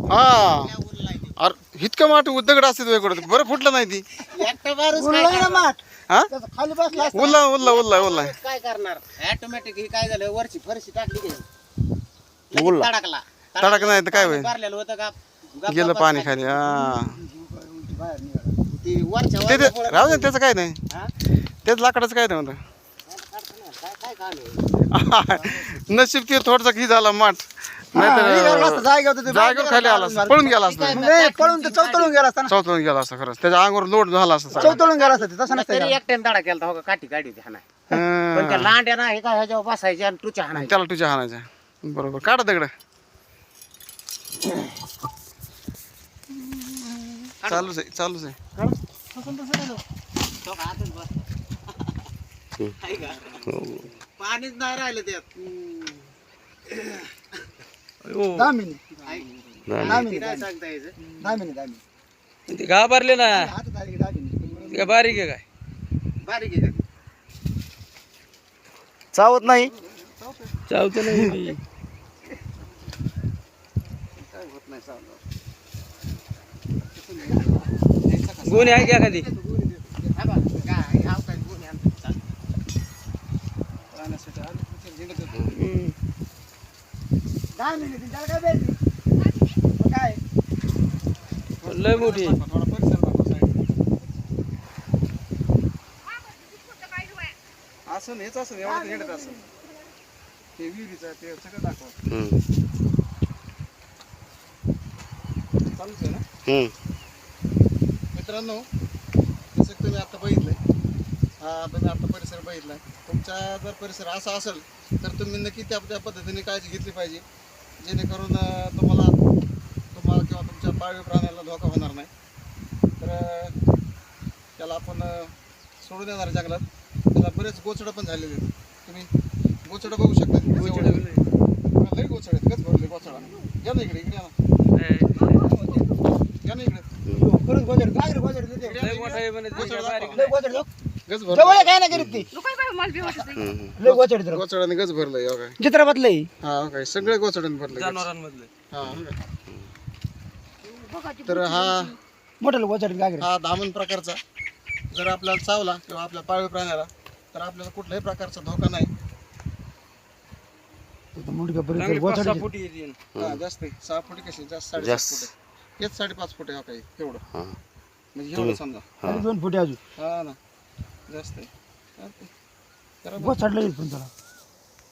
हा अरे इतकं माठ दगड असते तुझ्याकडे बरं फुटलं नाही ती हा खाली बसला उरला उरला उरला उरला काय करणार ऑटोमॅटिक ही काय झालं वरची फरशी टाकली उरला. तडकला तडक नाही तर काय होईल भरलेलं होतं का गेलं पाणी खाली हा ती वरच्या ते वर राहू दे त्याचं काय नाही हा? तेच लाकडाचं काय नाही म्हणतं काय काम आहे? नशीब ते थोडसा की झाला माठ नाहीतर जागेवर खाली आला असता पळून गेला असता पळून चौतळून गेला असता चौथून गेला असता खरंच त्याच्या अंगावर लोट झाला असता सगळा. चौतळून गेला असता तसं नसतं तरी एकट्याने दाडा केला हो का काठी काढी होती हाना पण त्या हं. लांड्या ना हे काय ह्याच्यावर बसायच्या आणि तुझ्या हाणायच्या त्याला तुझ्या हाणायच्या बरोबर काढा दगड चालूच आहे चालूच आहे तो का आतच बस. आहे का? पाणीच नाही राहिलं त्यात 10 मिनिट आहे. 10 ती मिनिट नाही सांगता यायचं 10 मिनिट ते घाबरले ना हातात आली 10 मिनिट काय बारीक आहे काय बारीक आहे का ती? चावत नाही चावतं नाही काय होत नाही सावलं. गुन्हे आहे का एखादी हा बा, काय हाव काय गुन्हे आमचं चालू. पाण्यासाठी आलो हम्म. 10 मिनिट त्याला काय भेटली मग काय लय मोठी आहे. थोडा परिसर दाखवा साईड असं हेच असं एवढं हेडत असं ते विहिरीचं ते सगळं दाखवा चालूच आहे ना मित्रांनो जसं की तुम्ही आता बघितलंय हा तुम्ही आता परिसर बघितलाय तुमचा जर परिसर असा असेल तर तुम्ही नक्की त्या पद्धतीने काळजी घेतली पाहिजे जेणेकरून तुम्हाला किंवा तुमच्या पाळीव प्राण्याला धोका होणार नाही तर त्याला आपण सोडून देणार जंगलात त्याला बरेच गोचडं पण झालेले आहेत तुम्ही गोचडं बघू शकता लई गोचड आहेत कच भरले गोचडा घ्या ना इकडे घ्या ना इकडे लय मोठा आहे म्हणे ते बारीक नाही. गज भरलं काय नाही करीत ती लय गोचड गोचडाने गज भरलंय हो काय चित्रपट लय हा हो काय सगळे गोचडाने भरले जनावरांमधलं हा हो काय. तर हा मोठं गोचड गागरे हा दामन प्रकारचा जर आपल्याला चावला किंवा आपल्या पाळीव प्राण्याला तर आपल्याला कुठल्याही प्रकारचा धोका नाही मुंडका चांगली गोचड 5-6 फुटी येते. हा जास्त आहे. 6 फुटी कशी जास्त 7.5 फुट आहे. हेच 5.5 फुट आहे हो काही एवढं म्हणजे एवढं समजा 2 फुटे अजून हा ना जास्त आहे चालतंय. करा बघ. गोचड लय पण त्याला